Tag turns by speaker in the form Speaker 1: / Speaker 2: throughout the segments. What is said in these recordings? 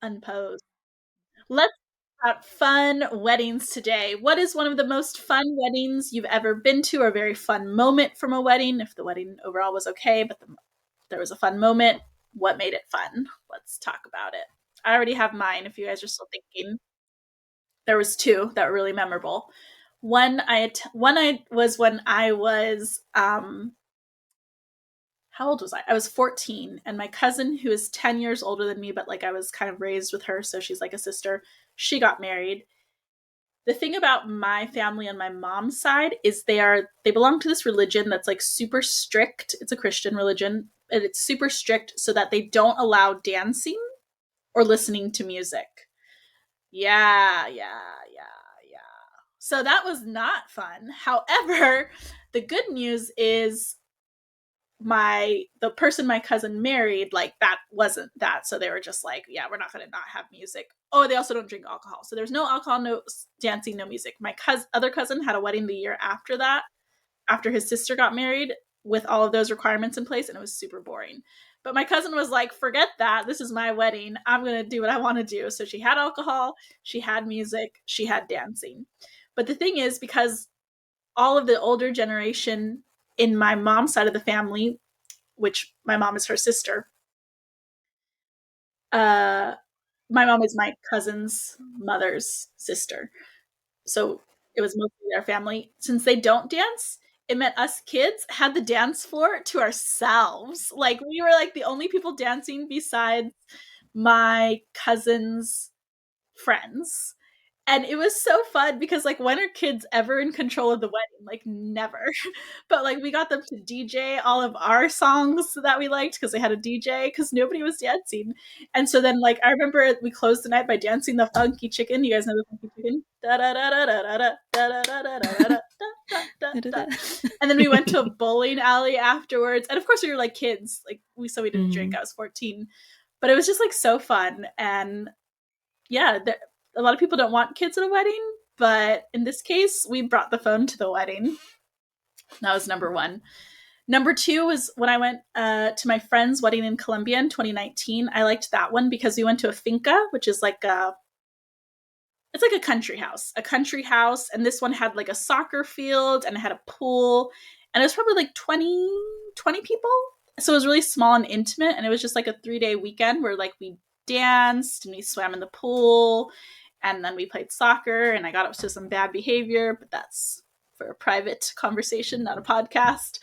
Speaker 1: Unpose. Let's talk about fun weddings today. What is one of the most fun weddings you've ever been to, or a very fun moment from a wedding? If the wedding overall was okay, but there was a fun moment, what made it fun? Let's talk about it. I already have mine if you guys are still thinking. There was two that were really memorable. One I was when I was how old was I? I was 14, and my cousin, who is 10 years older than me, but like I was kind of raised with her, so she's like a sister, she got married. The thing about my family on my mom's side is they belong to this religion that's like super strict. It's a Christian religion, and it's super strict so that they don't allow dancing or listening to music. Yeah, yeah, yeah, yeah. So that was not fun. However, the good news is the person my cousin married, like that wasn't that, so they were just like, yeah, we're not going to not have music. Oh, they also don't drink alcohol, so there's no alcohol, no dancing, no music. My other cousin had a wedding the year after that, after his sister got married, with all of those requirements in place, and it was super boring. But my cousin was like, forget that, this is my wedding, I'm going to do what I want to do. So she had alcohol, she had music, she had dancing. But the thing is, because all of the older generation in my mom's side of the family, which my mom is her sister. My mom is my cousin's mother's sister. So it was mostly their family. Since they don't dance, it meant us kids had the dance floor to ourselves. Like we were like the only people dancing besides my cousin's friends. And it was so fun because like when are kids ever in control of the wedding? Like never. But like we got them to DJ all of our songs that we liked because they had a DJ because nobody was dancing. And so then like I remember we closed the night by dancing the funky chicken. You guys know the funky chicken? Da da da da da da da da da da da da da da. And then we went to a bowling alley afterwards. And of course we were like kids. Like we didn't drink. I was 14. But it was just like so fun. And yeah, a lot of people don't want kids at a wedding, but in this case, we brought the phone to the wedding. That was number one. Number two was when I went to my friend's wedding in Colombia in 2019. I liked that one because we went to a finca, which is like it's like a country house. And this one had like a soccer field and it had a pool. And it was probably like 20 people. So it was really small and intimate. And it was just like a 3-day weekend where like we danced and we swam in the pool and then we played soccer and I got up to some bad behavior, but that's for a private conversation, not a podcast.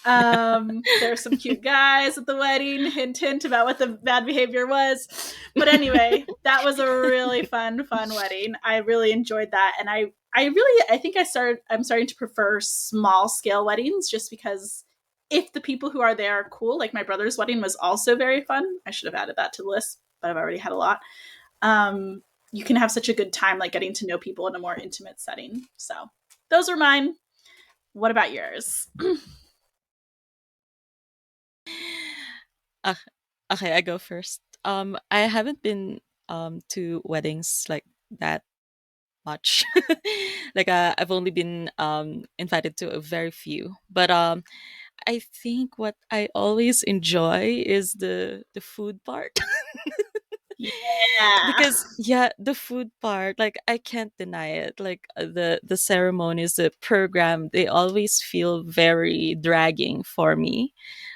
Speaker 1: There were some cute guys at the wedding, hint hint about what the bad behavior was. But anyway, that was a really fun wedding. I really enjoyed that. And I think I'm starting to prefer small scale weddings just because if the people who are there are cool, like my brother's wedding was also very fun. I should have added that to the list, but I've already had a lot. You can have such a good time like getting to know people in a more intimate setting. So those are mine. What about yours?
Speaker 2: Uh, okay, I go first. I haven't been to weddings like that much. Like I've only been invited to a very few. But I think what I always enjoy is the food part.
Speaker 1: Yeah.
Speaker 2: Because yeah, the food part, like I can't deny it. Like the ceremonies, the program, they always feel very dragging for me.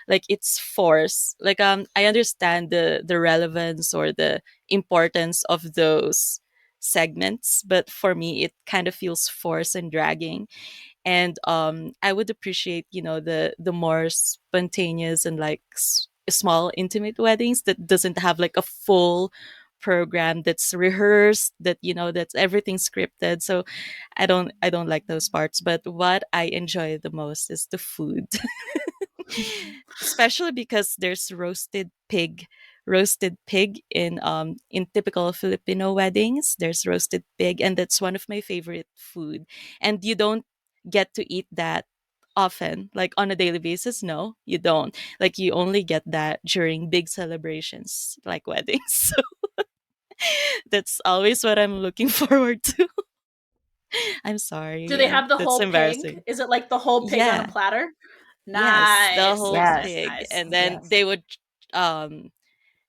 Speaker 2: Like it's forced. Like I understand the relevance or the importance of those segments, but for me it kind of feels forced and dragging. And I would appreciate, the more spontaneous and like small intimate weddings that doesn't have like a full program that's rehearsed, that that's everything scripted. So I don't like those parts, but what I enjoy the most is the food. Especially because there's roasted pig in typical Filipino weddings. There's roasted pig, and that's one of my favorite food. And you don't get to eat that often, like on a daily basis. No, you don't. Like you only get that during big celebrations like weddings. So that's always what I'm looking forward to. I'm
Speaker 1: Do
Speaker 2: sorry.
Speaker 1: they have the
Speaker 2: That's
Speaker 1: whole pig?
Speaker 2: embarrassing.
Speaker 1: Is it like the whole pig on a
Speaker 2: Yeah.
Speaker 1: platter?
Speaker 2: Yes, the
Speaker 1: Nice,
Speaker 2: whole
Speaker 1: nice, nice,
Speaker 3: Yes.
Speaker 2: pig.
Speaker 1: nice.
Speaker 2: And then
Speaker 3: Yes.
Speaker 2: they would um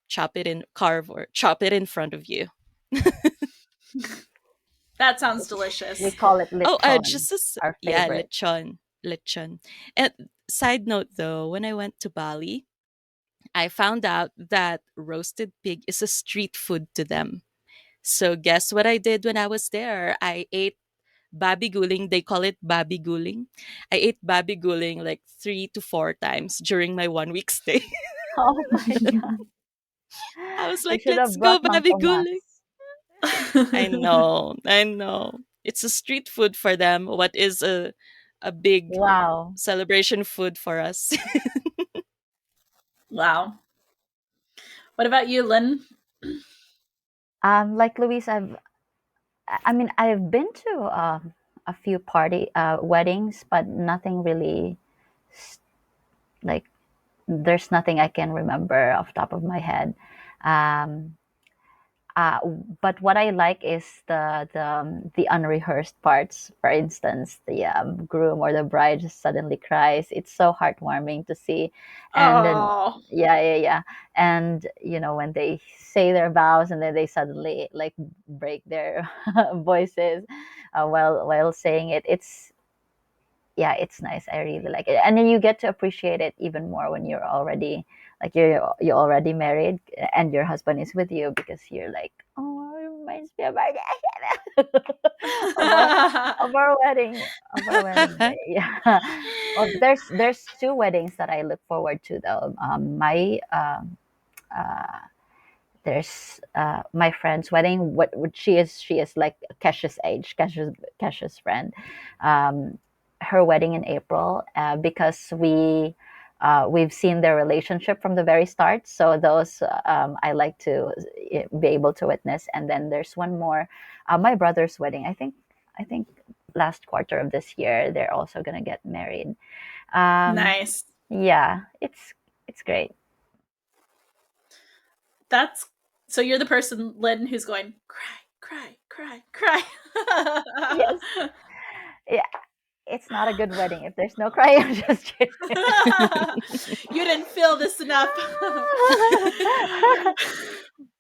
Speaker 2: chop it in carve or chop it in front of you.
Speaker 1: That sounds
Speaker 3: We
Speaker 1: delicious.
Speaker 3: call it
Speaker 2: Oh,
Speaker 3: lechon,
Speaker 2: just as
Speaker 3: our
Speaker 2: yeah,
Speaker 3: favorite.
Speaker 2: lechon, lechon. And side note though, when I went to Bali, I found out that roasted pig is a street food to them. So guess what I did when I was there? I ate babi guling. They call it babi guling. I ate babi guling like 3 to 4 times during my 1 week stay.
Speaker 3: Oh my god.
Speaker 2: I was
Speaker 3: You
Speaker 2: like,
Speaker 3: should
Speaker 2: let's
Speaker 3: have brought
Speaker 2: go
Speaker 3: Mang
Speaker 2: babi
Speaker 3: Tomas.
Speaker 2: guling. I know, I know. It's a street food for them. What is a big
Speaker 3: Wow.
Speaker 2: celebration food for us?
Speaker 1: Wow. What about you, Lynn?
Speaker 3: Like Louise, I mean, I've been to a few party weddings, but nothing really s- like there's nothing I can remember off the top of my head. Um, Uh, but what I like is the unrehearsed parts. For instance, the groom or the bride just suddenly cries. It's so heartwarming to see, and then
Speaker 1: Oh,
Speaker 3: yeah, and when they say their vows and then they suddenly like break their voices while saying it. It's nice. I really like it, and then you get to appreciate it even more when you're already like you're already married and your husband is with you because you're like, oh, it reminds me of our of our of our wedding day. Yeah. Well, there's two weddings that I look forward to though. My uh, there's my friend's wedding. What she is like Kesha's age, Kesha's friend. Um, her wedding in April because we've seen their relationship from the very start. So those I like to be able to witness. And then there's one more, my brother's wedding. I think last quarter of this year they're also gonna get married. Um,
Speaker 1: nice.
Speaker 3: yeah, it's great.
Speaker 1: That's so you're the person, Lynn, who's going cry, cry, cry, cry.
Speaker 3: Yes, yeah, it's not a good wedding if there's no crying. I'm just kidding.
Speaker 1: You didn't feel this enough.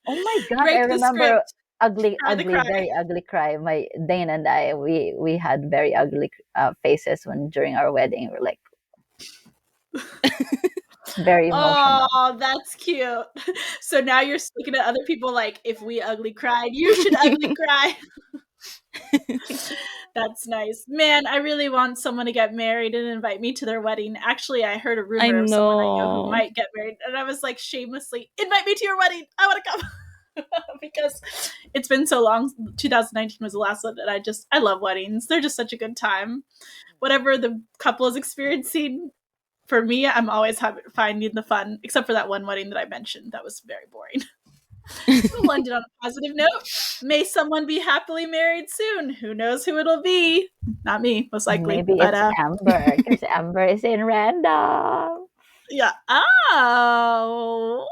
Speaker 3: Oh my god, I
Speaker 1: Break the
Speaker 3: remember
Speaker 1: script.
Speaker 3: ugly,
Speaker 1: Try the
Speaker 3: ugly,
Speaker 1: cry.
Speaker 3: very ugly cry. My Dane and I, we had very ugly faces when during our wedding. We're like very emotional.
Speaker 1: Oh, that's cute. So now you're looking at other people like, if we ugly cried, you should ugly cry. That's nice. Man, I really want someone to get married and invite me to their wedding. Actually, I heard a
Speaker 2: I
Speaker 1: rumor of someone I know who
Speaker 2: know.
Speaker 1: might get married, and I was like, shamelessly, invite me to your wedding. I want to come. Because it's been so long. 2019 was the last one, and I love weddings. They're just such a good time. Whatever the couple is experiencing, for me, I'm always finding the fun, except for that one wedding that I mentioned. That was very boring. We'll end it on a positive note. May someone be happily married soon. Who knows who it'll be? Not me, most likely.
Speaker 3: Maybe
Speaker 1: But
Speaker 3: it's Amber because Amber is in random.
Speaker 1: yeah. Oh.